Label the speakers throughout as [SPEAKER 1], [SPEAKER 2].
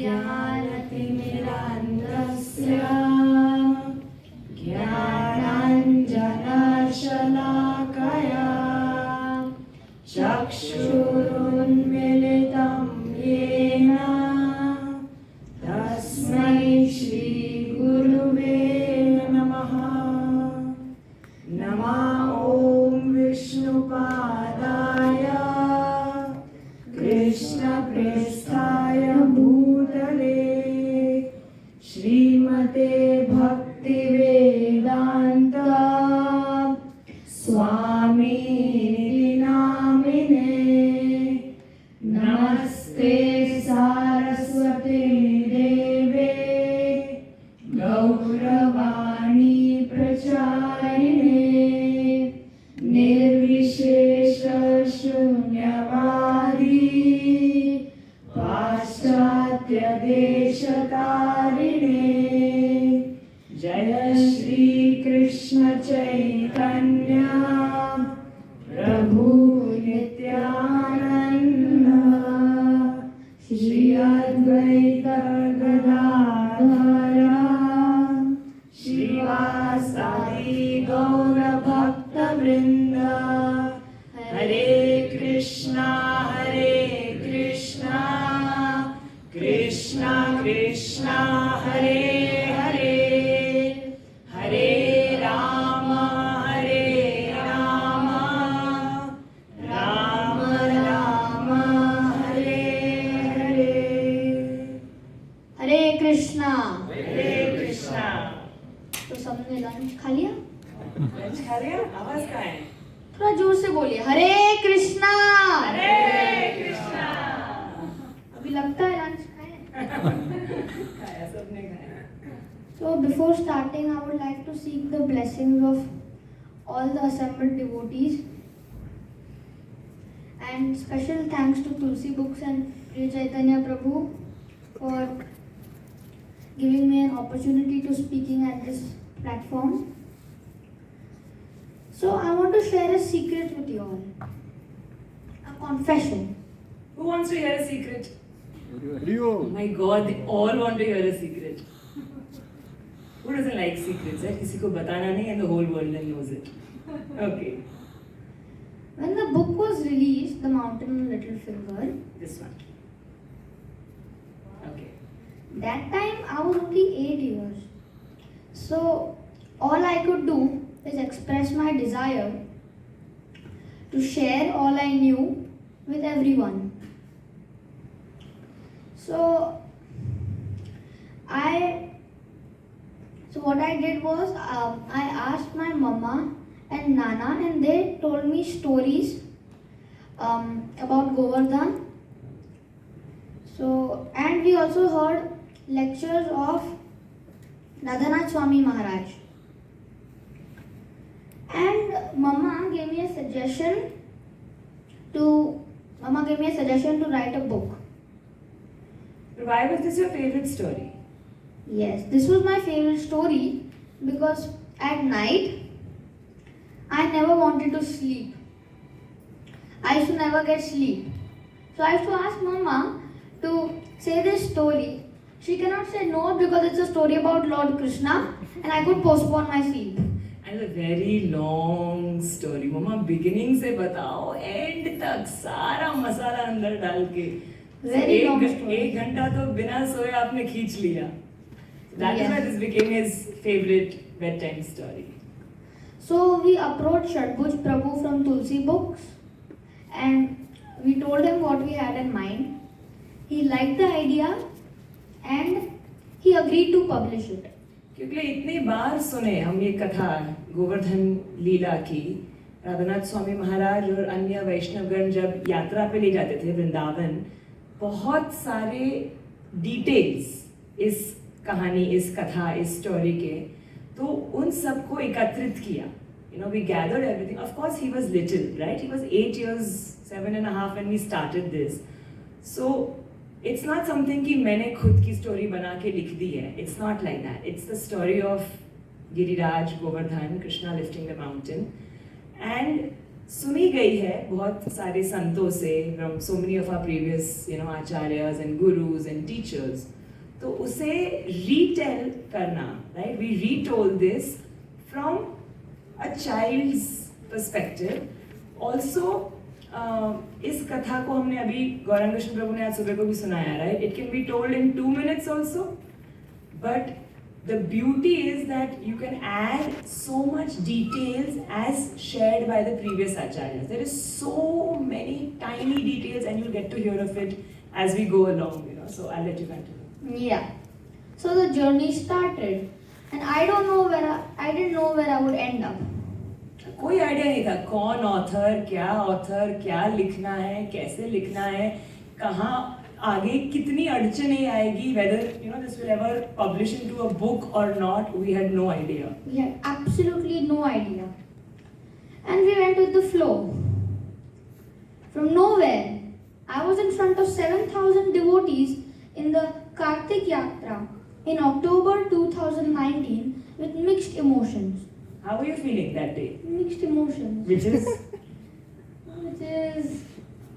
[SPEAKER 1] ज्ञानतिमिरान्धस्य ज्ञानाञ्जनशलाकया चक्षुरुन्मिलितं येन तस्मै श्रीगुरुवे नमः। नमः ॐ विष्णुपादाय कृष्णप्रेष्ठाय भूतले श्रीमते भक्तिवेदान्त स्वामिनिति नामिने। नमस्ते सारस्वते देवे गौरवाणी प्रचारिणे निर्विशेष शून्यवादी पाश्चात्य देशतारिणे। जय श्री कृष्ण चैतन्य प्रभु नित्यानंद श्री अद्वैत गदाधर श्रीवासादि गौर भक्त वृंद। हरे कृष्णा कृष्णा कृष्णा हरे हरे हरे राम राम राम हरे हरे।
[SPEAKER 2] हरे कृष्णा।
[SPEAKER 1] तो सबने लंच खा लिया?
[SPEAKER 3] लंच खा लिया? आवाज कहाँ है?
[SPEAKER 2] थोड़ा जोर से बोलिए, हरे कृष्णा। अभी लगता है लंच खाए?
[SPEAKER 3] खाया, सबने खाया।
[SPEAKER 2] So before starting, I would like to seek the blessings of all the assembled devotees, and special thanks to Tulsi Books and Sri Chaitanya Prabhu for giving me an opportunity to speaking at this platform. So I want to share a secret with you all, a confession.
[SPEAKER 3] Who wants to hear a secret? Oh my God, they all want to hear a secret. Who doesn't like secrets? है किसी को बताना नहीं, and the whole world then knows it. Okay.
[SPEAKER 2] When the book was released, The Mountain and Little Finger,
[SPEAKER 3] This one. Okay.
[SPEAKER 2] that time I was only 8 years. So all I could do is express my desire to share all I knew with everyone. So what I did was I asked my mama and nana, and they told me stories about Govardhan. So, and we also heard lectures of Radhanath Swami Maharaj. And Mama gave me a suggestion to write a book.
[SPEAKER 3] But why was this your favorite story?
[SPEAKER 2] Yes, this was my favorite story because at night I never wanted to sleep. I used to never get sleep. So I used to ask Mama to say this story. She cannot say no because it's a story about Lord Krishna and I could postpone my sleep.
[SPEAKER 3] And a very long story. Mama, beginning से बताओ, end तक सारा मसाला अंदर डाल के.
[SPEAKER 2] Very long story.
[SPEAKER 3] 1 घंटा तो बिना सोए आपने खींच लिया. That is
[SPEAKER 2] Yes.
[SPEAKER 3] why this became his favorite bedtime story.
[SPEAKER 2] So we approached Shadbhuj Prabhu from Tulsi Books and we told him what we had in mind. He liked the idea and he agreed to publish it.
[SPEAKER 3] क्योंकि इतनी बार सुने हम ये कथा गोवर्धन लीला की, राधानाथ स्वामी महाराज और अन्य वैष्णवगण जब यात्रा पे ले जाते थे वृंदावन, बहुत सारे डिटेल्स इस कहानी, इस कथा, इस स्टोरी के, तो उन सबको एकत्रित किया. We gathered everything. Of course, he was little, right? He was 8 years, 7.5 when we started this. So it's not something कि मैंने खुद की स्टोरी बना के लिख दी है. It's not like that. It's the story of Giriraj, Govardhan, Krishna lifting the mountain. And सुनी गई है बहुत सारे संतों से, from so many of our previous acharyas and gurus and teachers. तो उसे retell करना, right? We retold this from a child's perspective. Also, इस कथा को हमने अभी गौरांग कृष्ण प्रभु ने आज सुबह को भी सुनाया, right? It can be told in 2 minutes also, but the beauty is that you can add so much details as shared by the previous acharyas. There is so many tiny details and you'll get to hear of it as we go along, So I'll let you continue.
[SPEAKER 2] Yeah. So the journey started, and I didn't know where I would end up.
[SPEAKER 3] कोई idea नहीं था कौन author, क्या लिखना है, कैसे लिखना है, कहाँ आगे कितनी अड़चनें आएगी, whether this will ever publish into a book or not. We had no idea.
[SPEAKER 2] We had absolutely no idea. And we went with the flow. From nowhere, I was in front of 7,000 devotees in the Kartik Yatra in October 2019 with mixed emotions.
[SPEAKER 3] How were you feeling that day?
[SPEAKER 2] Mixed emotions.
[SPEAKER 3] Which is?
[SPEAKER 2] Which is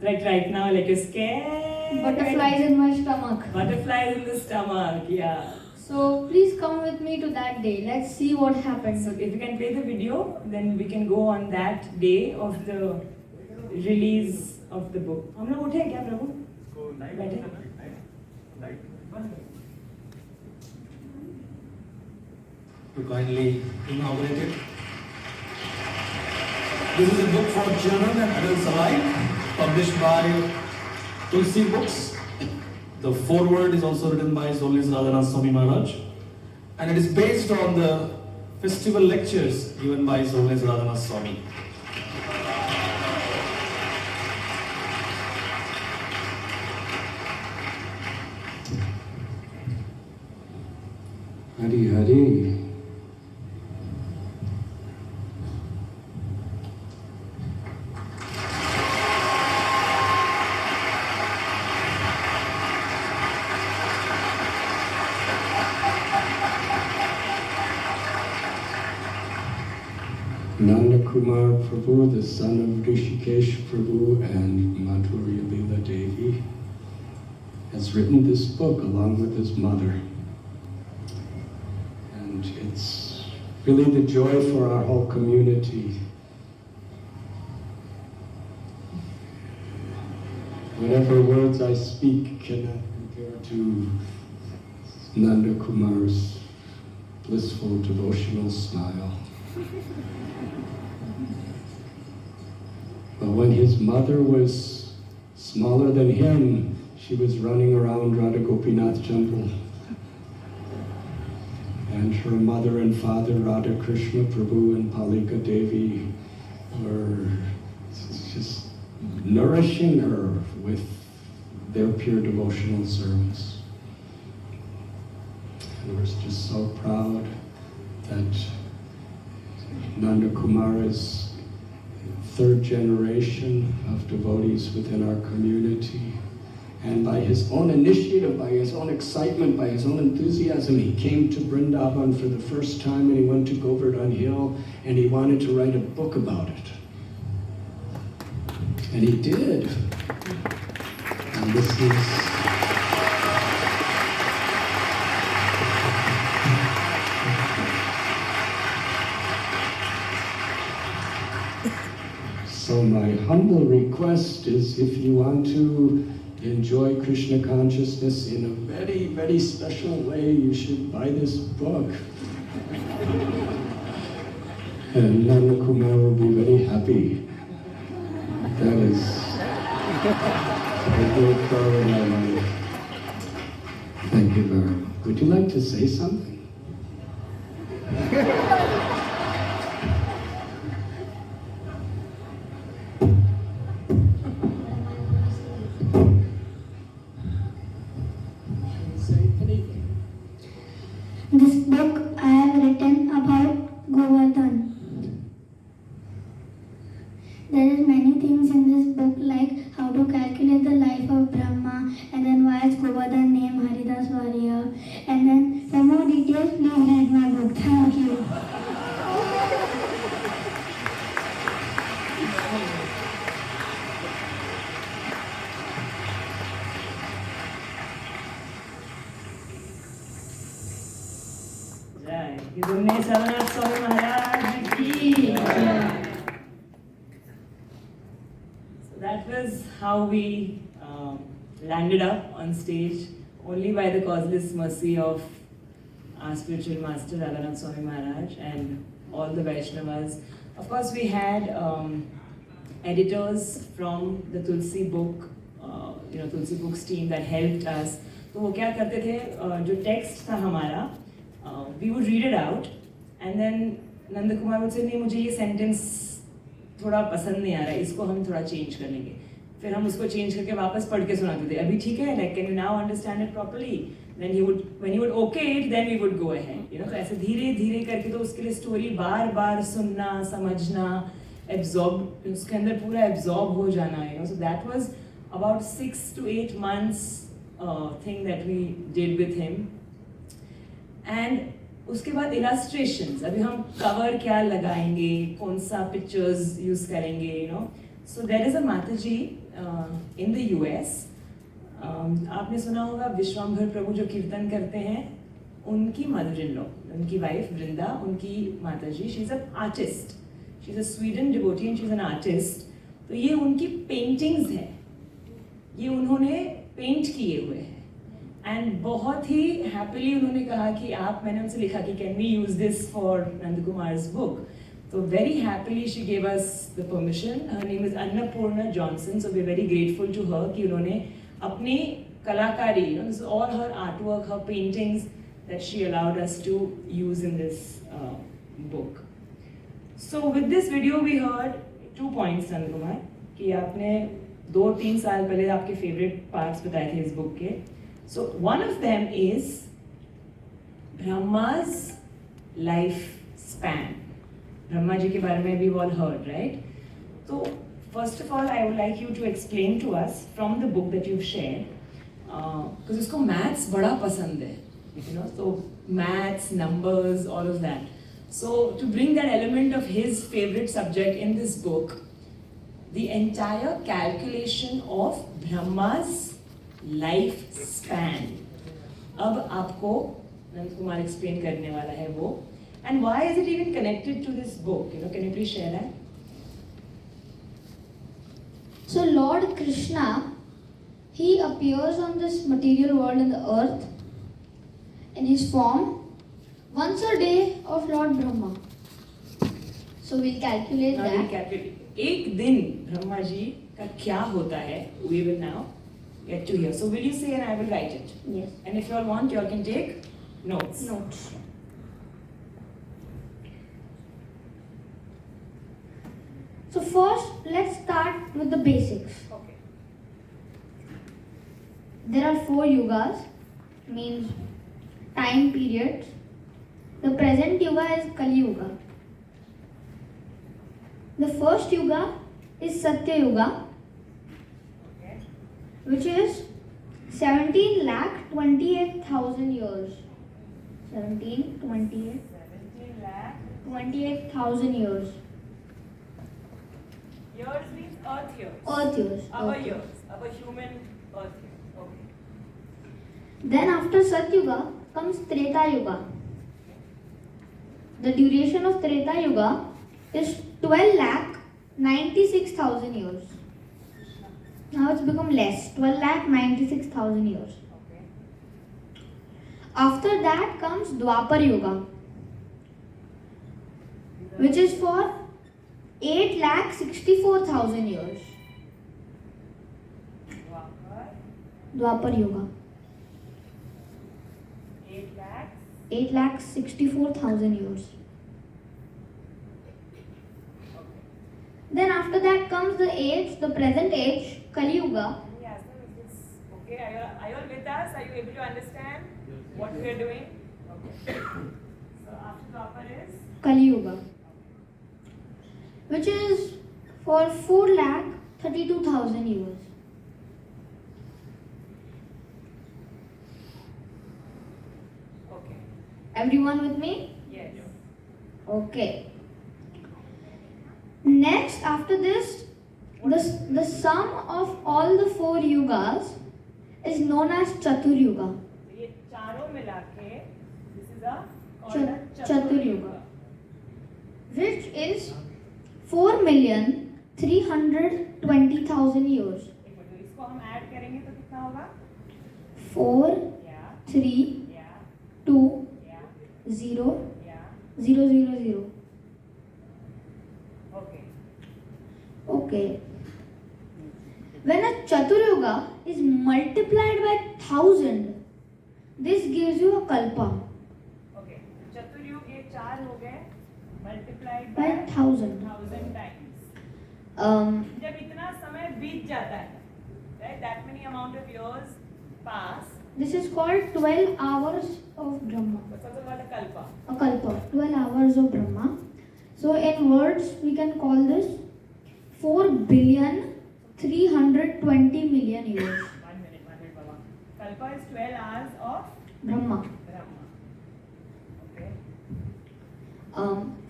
[SPEAKER 3] Like right now, like you're scared.
[SPEAKER 2] butterflies in my stomach.
[SPEAKER 3] Butterflies in the stomach, yeah.
[SPEAKER 2] So please come with me to that day. Let's see what happens.
[SPEAKER 3] So if you can play the video, then we can go on that day of the release of the book. हम लोग उठे क्या प्रभु? बैठे?
[SPEAKER 4] To kindly inaugurate it. This is a book for children and adults alike, published by Tulsi Books. The foreword is also written by His Holiness Radhanath Swami Maharaj, and it is based on the festival lectures given by His Holiness Radhanath Swami.
[SPEAKER 5] Hari Hari. Nanda Kumar Prabhu, the son of Rishikesh Prabhu and Madhurya Leela Devi, has written this book along with his mother. And it's really the joy for our whole community. Whatever words I speak cannot compare to Nanda Kumar's blissful devotional smile. But when his mother was smaller than him, she was running around Radha Gopinath Temple. And her mother and father, Radha Krishna Prabhu and Palika Devi, were just nourishing her with their pure devotional service. And we're just so proud that Nanda Kumar is third generation of devotees within our community. And by his own initiative, by his own excitement, by his own enthusiasm, he came to Vrindavan for the first time, and he went to Govardhan Hill, and he wanted to write a book about it. And he did. And this is... So my humble request is, if you want to enjoy Krishna consciousness in a very, very special way, you should buy this book. And Nanda Kumar will be very happy. That is a great power in our life. Thank you very much. Would you like to say something?
[SPEAKER 1] This book I have written about Govardhan. There is many things in this book, like how to calculate the life of Brahma, and then why is Govardhan named Haridas Warrior, and then for more details please read my book. Thank you.
[SPEAKER 3] जाए कि तुमने रघुनाथ स्वामी महाराज की जय। So that was how we landed up on stage, only by the causeless mercy of our spiritual master Radhanath Swami Maharaj and all the Vaishnavas. Of course, we had editors from the Tulsi book, Tulsi Books team that helped us. तो वो क्या करते थे, जो text था हमारा, we would read it out, and then Nand Kumar would say नहीं मुझे ये सेंटेंस थोड़ा पसंद नहीं आ रहा है, इसको हम थोड़ा चेंज कर लेंगे. फिर हम उसको चेंज करके वापस पढ़ के सुनाते थे, अभी ठीक है, like can you now understand it properly? Then when he would okay it, then we would go ahead. तो ऐसे धीरे धीरे करके तो उसके लिए स्टोरी बार बार सुनना, समझना, absorb, उसके अंदर पूरा absorb हो जाना. So that was about 6 to 8 months thing that we did with him. And उसके बाद illustrations, अभी हम cover क्या लगाएंगे, कौन सा pictures use करेंगे, So there is a Mataji in the US. आपने सुना होगा विश्वम्भर प्रभु जो कीर्तन करते हैं, उनकी mother-in-law, उनकी wife वृंदा, उनकी माताजी, she's an artist. She's a Sweden devotee and she's an artist. तो ये उनकी paintings है, ये उन्होंने पेंट किए हुए हैं. एंड बहुत ही हैप्पीली उन्होंने कहा कि मैंने उनसे लिखा कि can we use this for Nand Kumar's book. तो very happily she gave us the permission. Her name is Annapurna Johnson. So we are very grateful to her कि उन्होंने अपनी कलाकारी, all her art work, her paintings that she allowed us to use in this book. So with this video we heard 2 points Nand Kumar, कि आपने 2-3 साल पहले आपके favourite parts बताए थे इस बुक के. So one of them is Brahma's life span. Brahma ji के बारे में वी ऑल हर्ड, राइट? तो first of all I would like you to explain to us from the book that you shared, because उसको maths बड़ा पसंद है, so maths, numbers, all of that. So to bring that element of his favorite subject in this book, the entire calculation of Brahma's life span. अब आपको Nand Kumar explain करने वाला है वो. And why is it even connected to this book? Can you please share that?
[SPEAKER 2] So Lord Krishna, he appears on this material world in the earth in his form once a day of Lord Brahma. So we'll calculate
[SPEAKER 3] Now
[SPEAKER 2] that.
[SPEAKER 3] we'll calculate. एक दिन ब्रह्मा जी का क्या होता है, we will now get to hear. So will you say and I will write it?
[SPEAKER 2] Yes.
[SPEAKER 3] And if you all want, you all can take notes.
[SPEAKER 2] Notes. So first, let's start with the basics.
[SPEAKER 3] Okay.
[SPEAKER 2] There are 4 yugas, means time periods. The present yuga is Kali Yuga. The first yuga is Satya Yuga,
[SPEAKER 3] Okay.
[SPEAKER 2] which is 17,28,000 years. 17,28,000 years.
[SPEAKER 3] Years means earth years.
[SPEAKER 2] Earth years.
[SPEAKER 3] Our
[SPEAKER 2] Earth
[SPEAKER 3] years. Our human earth years. Okay.
[SPEAKER 2] Then after Satyuga comes Treta Yuga. The duration of Treta Yuga is 12,96,000 years. Now it's become less, 12,96,000 years.
[SPEAKER 3] Okay.
[SPEAKER 2] After that comes Dwapar Yuga, which is for 8,64,000 years. Dwapar Yuga.
[SPEAKER 3] 8 lakhs.
[SPEAKER 2] 8,64,000 years. Then after that comes the present age, Kali Yuga.
[SPEAKER 3] Let me ask them if it's okay. Are you all with us? Are you able to understand what we are doing? Okay. So after Dwapar is?
[SPEAKER 2] Kali Yuga, which is for 4,32,000 years.
[SPEAKER 3] Okay.
[SPEAKER 2] Everyone with me?
[SPEAKER 3] Yes.
[SPEAKER 2] Okay. Next, after this, the sum of all the 4 yugas is known as Chatur Yuga.
[SPEAKER 3] तो ये चारों मिला के this is a called a
[SPEAKER 2] Chaturyuga, which is 4,320,000 years.
[SPEAKER 3] इसको हम add करेंगे तो कितना होगा?
[SPEAKER 2] 4,
[SPEAKER 3] Yeah,
[SPEAKER 2] 3,
[SPEAKER 3] yeah,
[SPEAKER 2] 2,
[SPEAKER 3] yeah,
[SPEAKER 2] 0,
[SPEAKER 3] yeah.
[SPEAKER 2] 0, 0, 0.
[SPEAKER 3] Okay.
[SPEAKER 2] Okay. When a Chaturyuga is multiplied by 1000, this gives you a kalpa
[SPEAKER 3] Okay. चतुर्युग ये 4 हो गए multiplied
[SPEAKER 2] by
[SPEAKER 3] by
[SPEAKER 2] 1000.
[SPEAKER 3] 1000 times. जब इतना समय बीत जाता है, right? That many amount of years pass.
[SPEAKER 2] This is called 12 hours of Brahma.
[SPEAKER 3] That's also called a kalpa.
[SPEAKER 2] A kalpa, 12 hours of Brahma. So in words, we can call this 4,320 million years.
[SPEAKER 3] 1 minute, Baba. Kalpa is 12 hours of
[SPEAKER 2] Brahma.
[SPEAKER 3] Brahma. Okay.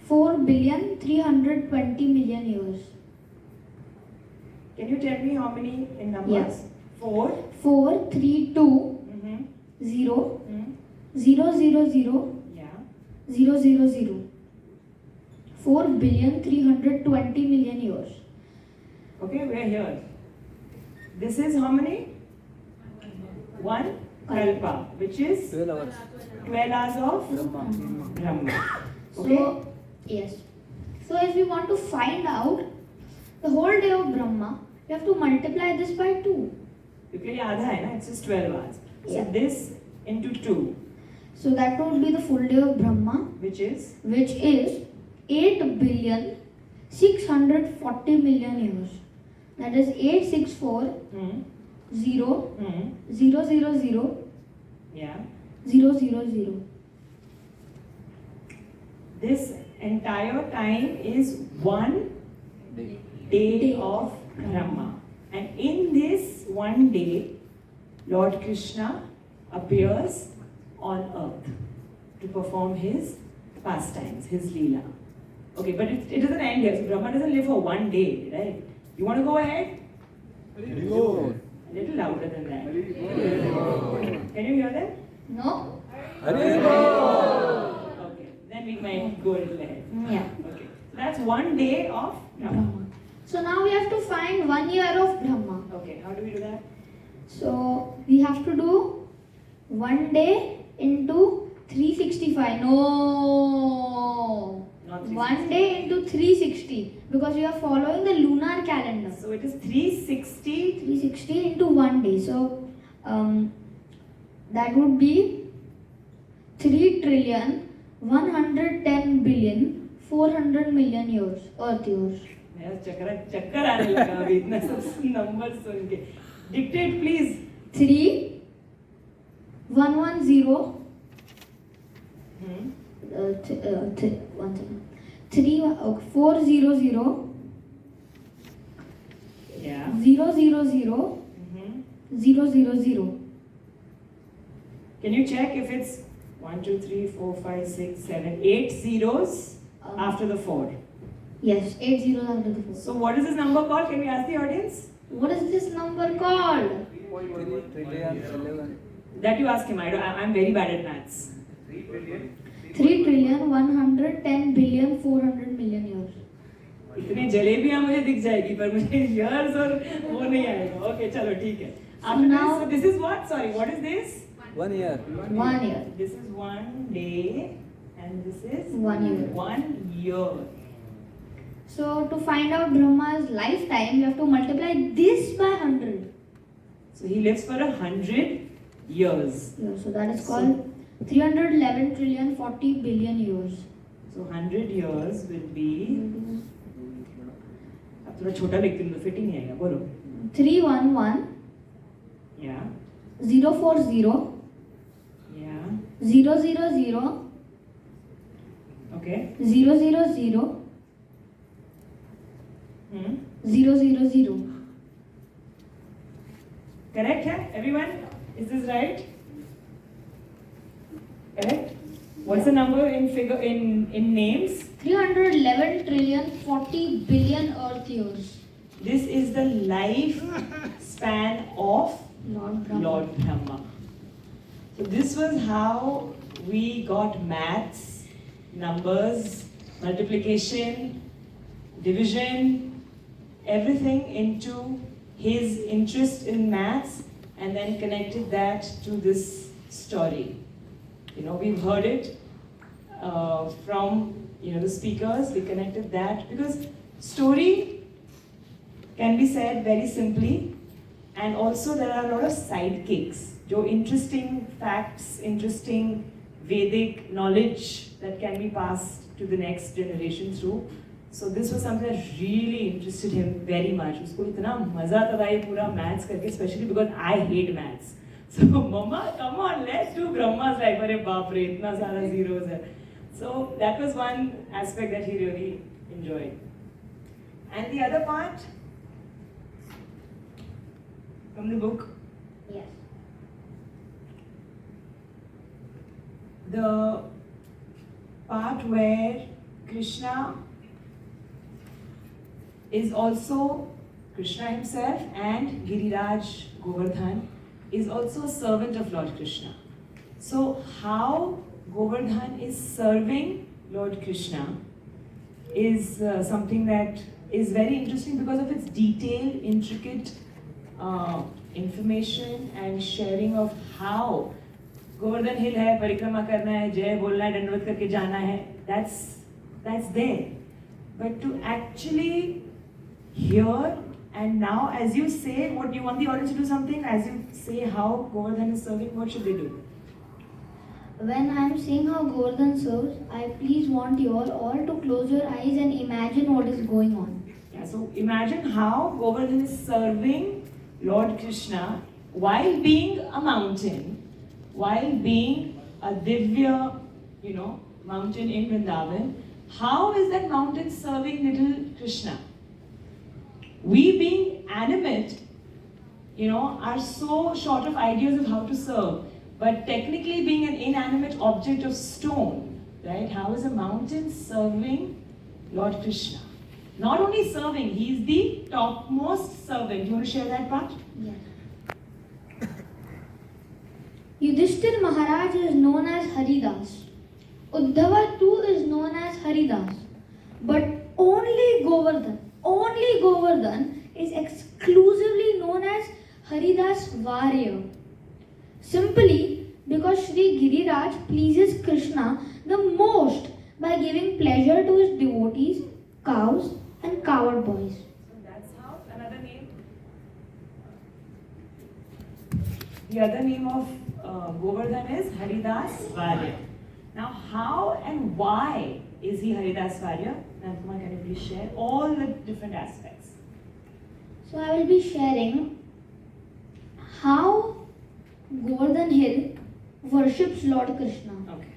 [SPEAKER 2] 4,320 million years.
[SPEAKER 3] Can you tell me how many in numbers?
[SPEAKER 2] Yes.
[SPEAKER 3] 4.
[SPEAKER 2] 4, 3, 2,
[SPEAKER 3] Mm-hmm.
[SPEAKER 2] 0,
[SPEAKER 3] Mm.
[SPEAKER 2] 0, 0, 0,
[SPEAKER 3] Yeah.
[SPEAKER 2] 0, 0, 0. 4,320 million years.
[SPEAKER 3] Okay, we're here. This is how many? 1 kalpa, which is 12 hours of Brahma. Okay.
[SPEAKER 2] So, yes. So, if we want to find out the whole day of Brahma, we have to multiply this by 2.
[SPEAKER 3] क्योंकि ये आधा है ना, it's just 12 hours. So
[SPEAKER 2] Yeah.
[SPEAKER 3] this into 2,
[SPEAKER 2] So, that would be the full day of Brahma,
[SPEAKER 3] which is
[SPEAKER 2] which is 8,640 million years. That is 864
[SPEAKER 3] hmm,
[SPEAKER 2] 0
[SPEAKER 3] hmm,
[SPEAKER 2] 0 0 0
[SPEAKER 3] yeah.
[SPEAKER 2] 0 0 0.
[SPEAKER 3] This entire time is 1 day of Brahma. And in this 1 day, Lord Krishna appears on earth to perform his pastimes, his Leela. Okay, but it doesn't end here. So Brahma doesn't live for 1 day, right? You want to go ahead? A little louder than that. Can you hear them?
[SPEAKER 2] No?
[SPEAKER 3] Okay, then we might go a little ahead.
[SPEAKER 2] Yeah.
[SPEAKER 3] Okay, so that's 1 day of Brahma.
[SPEAKER 2] Brahma. So now we have to find 1 year of Brahma.
[SPEAKER 3] Okay, how do we do that?
[SPEAKER 2] So we have to do 1 day into 365. No.
[SPEAKER 3] Not
[SPEAKER 2] 1 day into 360 because we are following the lunar calendar.
[SPEAKER 3] So it is 360.
[SPEAKER 2] 360 into 1 day. So that would be 3,110,400 million years, Earth years.
[SPEAKER 3] मेरा चक्कर आने लगा अभी इतना सब number सुन के. Dictate please.
[SPEAKER 2] 3,110.
[SPEAKER 3] Hmm.
[SPEAKER 2] 400
[SPEAKER 3] Yeah.
[SPEAKER 2] 000
[SPEAKER 3] Mm-hmm.
[SPEAKER 2] 000.
[SPEAKER 3] Can you check if it's 1, 2, 3, 4, 5, 6, 7, 8 zeros after the 4?
[SPEAKER 2] Yes, 8 zeros after the 4.
[SPEAKER 3] So what is this number called? Can we ask the audience?
[SPEAKER 2] What is this number called?
[SPEAKER 3] That you ask him. I'm very bad at maths.
[SPEAKER 2] 3,110,400 million years.
[SPEAKER 3] इतने जलेबियां मुझे दिख जाएगी पर मुझे years और वो नहीं आएगा. Okay, चलो ठीक है. After
[SPEAKER 2] now-
[SPEAKER 3] this, so this is what? Sorry, what is this?
[SPEAKER 5] 1 year.
[SPEAKER 2] 1 year.
[SPEAKER 3] This is 1 day and this is
[SPEAKER 2] 1 year.
[SPEAKER 3] 1 year.
[SPEAKER 2] So to find out Brahma's lifetime, you have to multiply this by 100.
[SPEAKER 3] So he lives for 100 years.
[SPEAKER 2] Yeah, so that is called 311,040 billion years.
[SPEAKER 3] So 100 years will be. अब थोड़ा छोटा लिखती हूँ तो fit ही नहीं आएगा. बोलो.
[SPEAKER 2] 311
[SPEAKER 3] Yeah.
[SPEAKER 2] 040
[SPEAKER 3] Yeah.
[SPEAKER 2] 000
[SPEAKER 3] Okay.
[SPEAKER 2] 000
[SPEAKER 3] Hmm.
[SPEAKER 2] 000.
[SPEAKER 3] Correct, hai? Everyone? Is this right? Correct? What's the number in figure in names?
[SPEAKER 2] 311,040 billion Earth years.
[SPEAKER 3] This is the life span of
[SPEAKER 2] Lord Brahma.
[SPEAKER 3] Lord Brahma. So this was how we got maths, numbers, multiplication, division, everything into his interest in maths, and then connected that to this story. You know, we've heard it from the speakers. We connected that because story can be said very simply, and also there are a lot of sidekicks. जो interesting facts, interesting Vedic knowledge that can be passed to the next generation through. So this was something that really interested him very much. उसको इतना मजा आता था ये पूरा maths करके, especially because I hate maths. So Mama, come on, let's do Brahma's life. अरे बाप रे, इतना सारा zeros है. So that was one aspect that he really enjoyed. And the other part from the book,
[SPEAKER 2] Yes.
[SPEAKER 3] the part where Krishna is also, Krishna himself and Giriraj Govardhan is also a servant of Lord Krishna. So how Govardhan is serving Lord Krishna is something that is very interesting because of its detailed, intricate information and sharing of how Govardhan Hill है, परिक्रमा करना है, जय बोलना है, दंडवत करके जाना है. That's there. But to actually hear, and now as you say, what you want the audience to do something, as you say how Govardhan is serving, what should they do?
[SPEAKER 2] When I am saying how Govardhan serves, I please want you all to close your eyes and imagine what is going on.
[SPEAKER 3] Yeah, so imagine how Govardhan is serving Lord Krishna while being a mountain, while being a Divya, mountain in Vrindavan. How is that mountain serving little Krishna? We being animate, are so short of ideas of how to serve. But technically being an inanimate object of stone, right? How is a mountain serving Lord Krishna? Not only serving, he is the topmost servant. You want to share that part?
[SPEAKER 2] Yes. Yudhishthir Maharaj is known as Haridas. Uddhava too is known as Haridas. But only Govardhan is exclusively known as Haridas Varya. Simply because Sri Giriraj pleases Krishna the most by giving pleasure to his devotees, cows and cowherd boys.
[SPEAKER 3] So that's how another name. The other name of Govardhan is Haridas Varya. Now how and why is he Haridas Varya? Nandkumar, can you please share all the different aspects?
[SPEAKER 2] So I will be sharing how Govardhan Hill worships Lord Krishna.
[SPEAKER 3] Okay.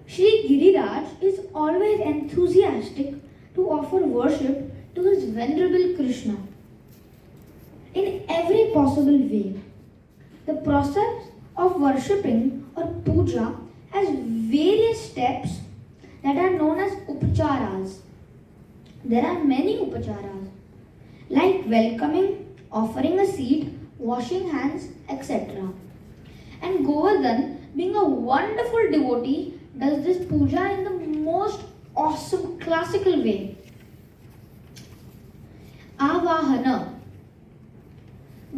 [SPEAKER 2] Sri Giriraj is always enthusiastic to offer worship to his venerable Krishna in every possible way. The process of worshipping or puja has various steps that are known as upacharas. There are many upacharas like welcoming, offering a seat, washing hands, etc. And Govardhan, being a wonderful devotee, does this puja in the most awesome classical way. Avahana.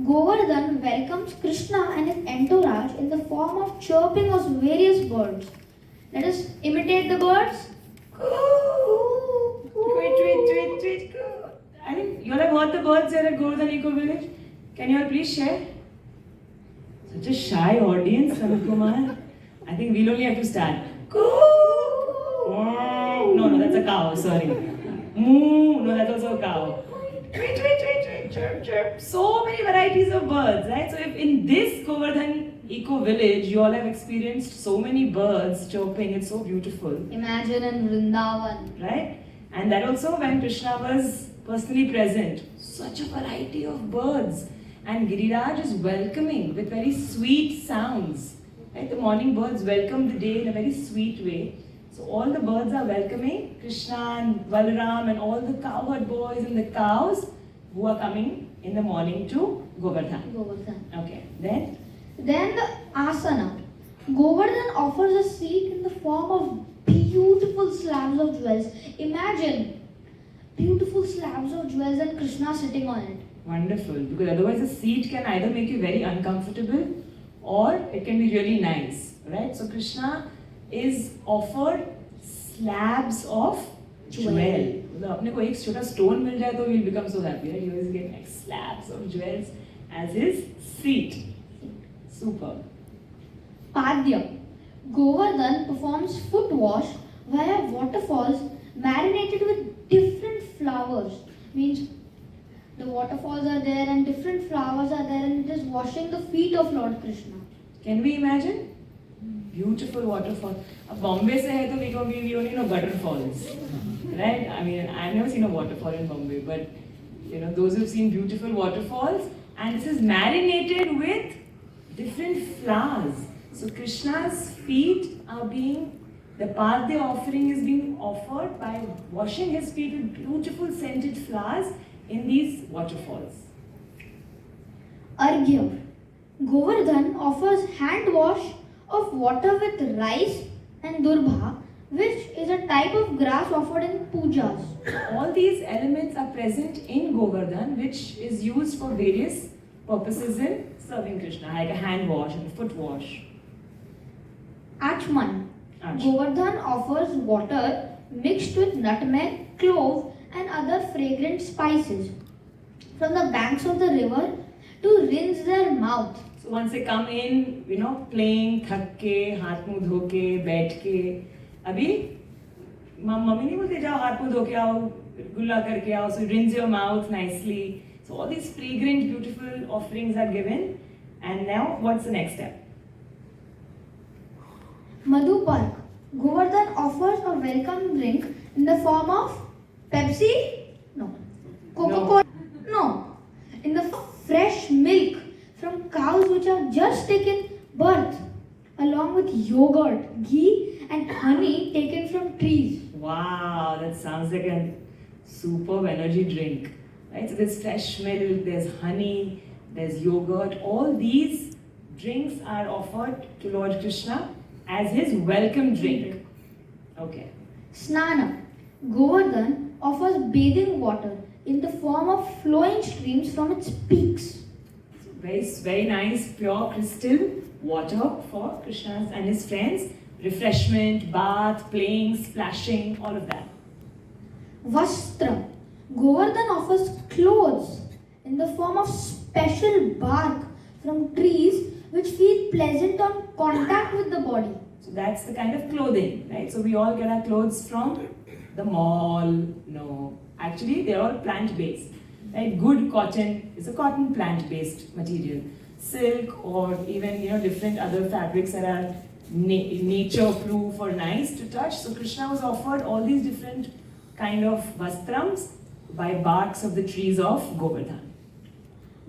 [SPEAKER 2] Govardhan welcomes Krishna and his entourage in the form of chirping of various birds. Let us imitate the birds.
[SPEAKER 3] Wait. I think you all have heard the birds there at Govardhan Ecovillage. Can you all please share? Such a shy audience, Nandkumar. I think we'll only have to start. No, that's a cow, sorry. Moo, no, that's also a cow. Chirp. So many varieties of birds, right? So if in this Govardhan Ecovillage, you all have experienced so many birds chirping, it's so beautiful.
[SPEAKER 2] Imagine in Vrindavan.
[SPEAKER 3] Right? And that also when Krishna was personally present. Such a variety of birds. And Giriraj is welcoming with very sweet sounds. Right? The morning birds welcome the day in a very sweet way. So all the birds are welcoming Krishna and Balaram and all the cowherd boys and the cows who are coming in the morning to Govardhan.
[SPEAKER 2] Govardhan.
[SPEAKER 3] Okay, then?
[SPEAKER 2] Then the asana. Govardhan offers a seat in the form of beautiful slabs of jewels. Imagine beautiful slabs of jewels and Krishna sitting on it.
[SPEAKER 3] Wonderful, because otherwise the seat can either make you very uncomfortable or it can be really nice, right? So Krishna is offered slabs of jewel. मतलब अपने को एक छोटा stone मिल जाए तो we'll become so happy, right? He always get like slabs of jewels as his seat. Super.
[SPEAKER 2] Padya. Govardhan performs foot wash via waterfalls marinated with different flowers. Means the waterfalls are there and different flowers are there and it is washing the feet of Lord Krishna.
[SPEAKER 3] Can we imagine? Beautiful waterfall. अब Bombay से है तो we only know gutter falls, right? I mean, I've never seen a waterfall in Bombay, but you know those who've seen beautiful waterfalls, and this is marinated with different flowers. So Krishna's feet are being, the Padya offering is being offered by washing his feet with beautiful scented flowers in these waterfalls.
[SPEAKER 2] Arghya. Govardhan offers hand wash of water with rice and durbha, which is a type of grass offered in pujas.
[SPEAKER 3] All these elements are present in Govardhan, which is used for various purposes in serving Krishna, like a hand wash and a foot wash.
[SPEAKER 2] Achman.
[SPEAKER 3] Ach.
[SPEAKER 2] Govardhan offers water mixed with nutmeg, clove, and other fragrant spices from the banks of the river to rinse their mouth.
[SPEAKER 3] So once they come in, you know, playing, थक के, हाथ मुंह धो के, बैठ के, अभी mummy नहीं बोलते जाओ हाथ मुंह धो के आओ, गुल्ला करके आओ, so rinse your mouth nicely. So all these fragrant, beautiful offerings are given. And now, what's the next step?
[SPEAKER 2] Madhu Park. Govardhan offers a welcome drink in the form of Pepsi? No. Coca-Cola? No. In the form of fresh milk from cows which have just taken birth, along with yogurt, ghee, and honey taken from trees.
[SPEAKER 3] Wow, that sounds like a superb energy drink. Right? So there's fresh milk, there's honey, there's yogurt. All these drinks are offered to Lord Krishna as his welcome drink. Okay.
[SPEAKER 2] Snana. Govardhan offers bathing water in the form of flowing streams from its peaks.
[SPEAKER 3] Very nice, pure crystal water for Krishna and his friends. Refreshment, bath, playing, splashing, all of that.
[SPEAKER 2] Vastra. Govardhan offers clothes in the form of special bark from trees which feel pleasant on contact with the body.
[SPEAKER 3] So that's the kind of clothing, right? So we all get our clothes from the mall. No, actually they're all plant-based. Right? Good cotton is a cotton plant-based material. Silk or even different other fabrics that are nature-proof or nice to touch. So Krishna was offered all these different kind of vastrams by barks of the trees of Govardhan.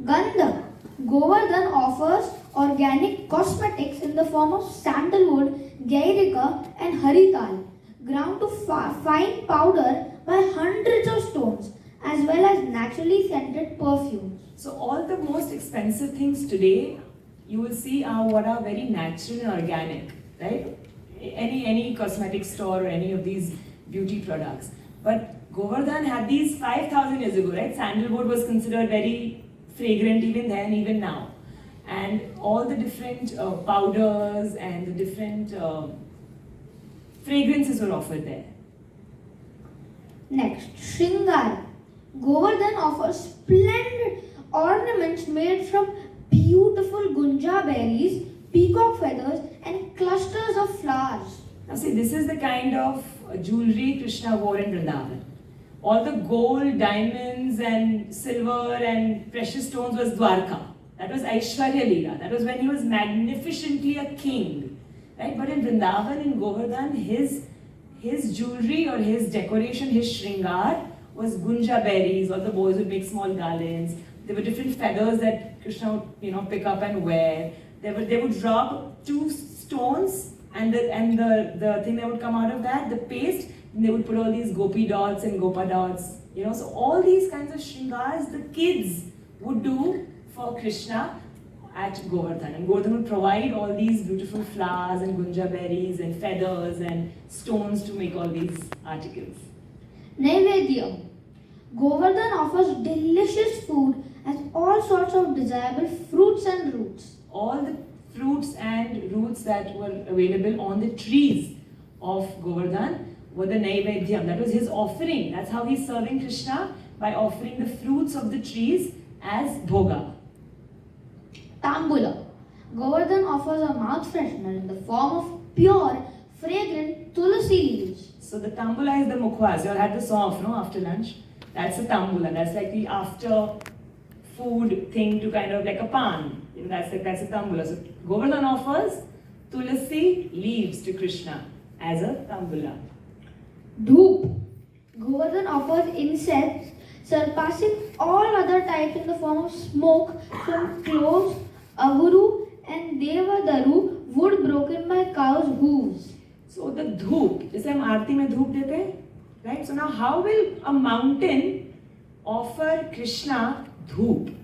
[SPEAKER 2] Gandha. Govardhan offers organic cosmetics in the form of sandalwood, gairika and harital, ground to fine powder by hundreds of stones, as well as naturally scented perfumes.
[SPEAKER 3] So all the most expensive things today, you will see are what are very natural and organic, right? Any cosmetic store or any of these beauty products. But Govardhan had these 5,000 years ago, right? Sandalwood was considered very fragrant even then, even now. And all the different powders and the different fragrances were offered there.
[SPEAKER 2] Next, Shringar. Govardhan offers splendid ornaments made from beautiful gunja berries, peacock feathers, and clusters of flowers.
[SPEAKER 3] Now see, this is the kind of jewelry Krishna wore in Vrindavan. All the gold, diamonds and silver and precious stones was Dwarka. That was Aishwarya Leela. That was when he was magnificently a king. Right? But in Vrindavan, in Govardhan, his jewelry or his decoration, his shringar was gunja berries. All the boys would make small garlands. There were different feathers that Krishna would pick up and wear. They would rub two stones and the thing that would come out of that, the paste, and they would put all these gopi dots and gopa dots. So all these kinds of shringars the kids would do for Krishna at Govardhan, and Govardhan would provide all these beautiful flowers and gunja berries and feathers and stones to make all these articles.
[SPEAKER 2] Naivedya. Govardhan offers delicious food as all sorts of desirable fruits and roots.
[SPEAKER 3] All the fruits and roots that were available on the trees of Govardhan were the Naivedyam. That was his offering. That's how he's serving Krishna, by offering the fruits of the trees as bhoga.
[SPEAKER 2] Tambula. Govardhan offers a mouth freshener in the form of pure, fragrant tulasi leaves.
[SPEAKER 3] So the tambula is the mukhwas. You all had the song, no, after lunch. That's the tambula. That's like the after food thing to kind of like a pan. You know, that's a tambula. So Govardhan offers tulasi leaves to Krishna as a tambula.
[SPEAKER 2] Dhoop. Govardhan offers incense surpassing all other types in the form of smoke from cloves, ahuru and devadaru, wood broken by cows' hooves.
[SPEAKER 3] So the dhoop, जैसे हम आरती में धूप देते हैं, right? So now how will a mountain offer Krishna dhoop?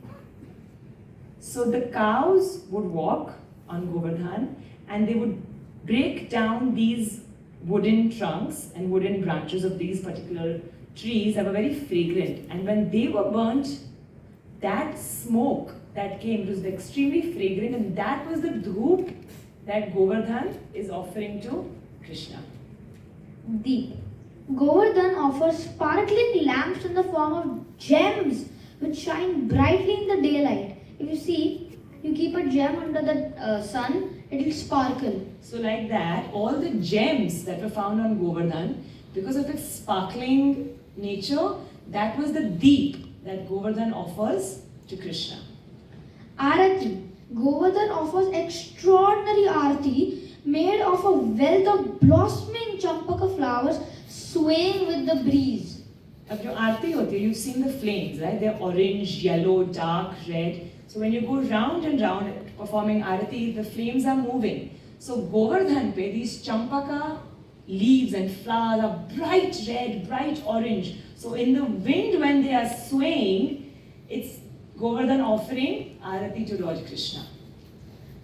[SPEAKER 3] So the cows would walk on Govardhan and they would break down these wooden trunks and wooden branches of these particular trees that were very fragrant, and when they were burnt, that smoke that came was extremely fragrant, and that was the dhoop that Govardhan is offering to Krishna.
[SPEAKER 2] Deep. Govardhan offers sparkling lamps in the form of gems which shine brightly in the daylight. If you see, you keep a gem under the sun, it will sparkle.
[SPEAKER 3] So like that, all the gems that were found on Govardhan, because of its sparkling nature, that was the deep that Govardhan offers to Krishna.
[SPEAKER 2] Arati. Govardhan offers extraordinary arati made of a wealth of blossoming champaka flowers swaying with the breeze.
[SPEAKER 3] अब जो आरती होती है, you've seen the flames, right? They're orange, yellow, dark, red. So when you go round and round performing arati, the flames are moving. So Govardhan pe, these champaka leaves and flowers are bright red, bright orange. So in the wind when they are swaying, it's Govardhan offering arati to Lord Krishna.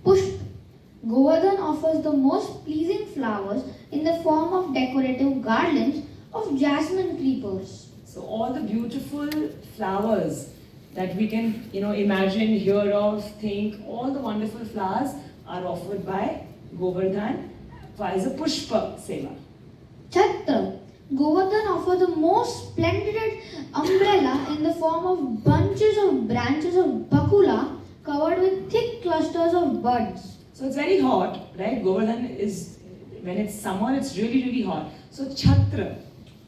[SPEAKER 2] Pushp. Govardhan offers the most pleasing flowers in the form of decorative garlands of jasmine creepers.
[SPEAKER 3] So all the beautiful flowers that we can, imagine, hear of, think, all the wonderful flowers are offered by Govardhan as a pushpa seva.
[SPEAKER 2] Chhatra. Govardhan offers the most splendid umbrella in the form of bunches of branches of bakula covered with thick clusters of buds.
[SPEAKER 3] So it's very hot, right? Govardhan is, when it's summer, it's really, really hot. So chhatra,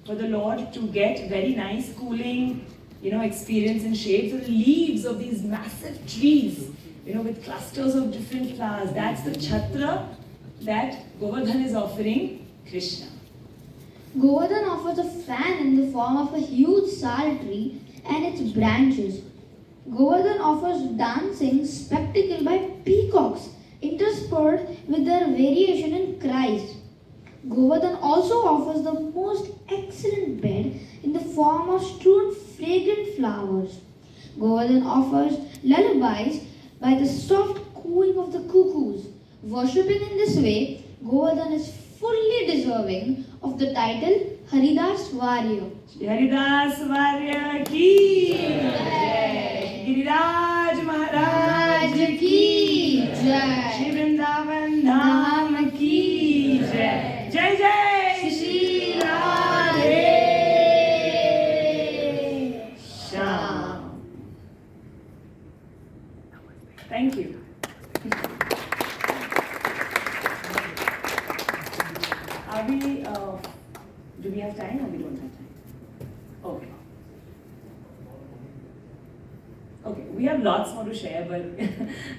[SPEAKER 3] for the Lord to get very nice cooling, experience and shade. So the leaves of these massive trees, with clusters of different flowers, that's the chhatra that Govardhan is offering Krishna.
[SPEAKER 2] Govardhan offers a fan in the form of a huge sal tree and its branches. Govardhan offers dancing spectacle by peacocks interspersed with their variation in cries. Govardhan also offers the most excellent bed in the form of strewn fragrant flowers. Govardhan offers lullabies by the soft cooing of the cuckoos. Worshipping in this way, Govardhan is fully deserving of the title Haridas Varya.
[SPEAKER 3] Haridas Varya ki jai, Giriraj Maharaj ki jai, Shri Vrindavan Dham ki jai, Jai Jai Shri Radhe Shyam. Thank you. Do we have time or we don't have time? Okay. Okay, we have lots more to share, but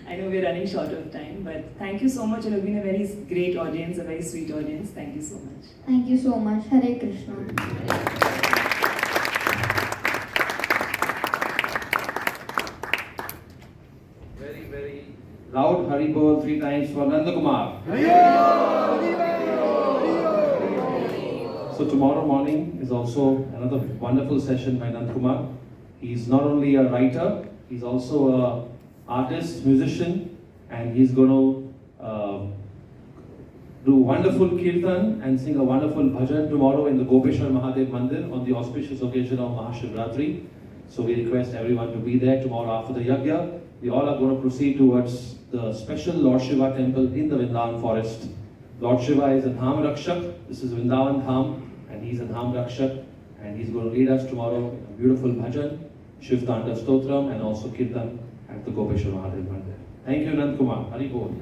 [SPEAKER 3] I know we're running short of time. But thank you so much. You've been a very great audience, a very sweet audience. Thank you so much.
[SPEAKER 2] Thank you so much. Hare Krishna.
[SPEAKER 6] Very, very loud Hari Bol 3 times for Nanda Kumar. So tomorrow morning is also another wonderful session by Nanda Kumar. He's not only a writer, he's also a artist, musician, and he's going to do wonderful kirtan and sing a wonderful bhajan tomorrow in the Gopeshwar Mahadev Mandir on the auspicious occasion of Mahashivratri. So we request everyone to be there tomorrow after the yajna. We all are going to proceed towards the special Lord Shiva temple in the Vrindavan forest. Lord Shiva is a Dham Rakshak. This is Vrindavan Dham, and he's a Dham Rakshak, and he's going to lead us tomorrow in a beautiful bhajan, Shiv Tanda Stotram, and also kirtan at the Gopeshwar Mahadev Mandir. Thank you, Nand Kumar. Hari Bol.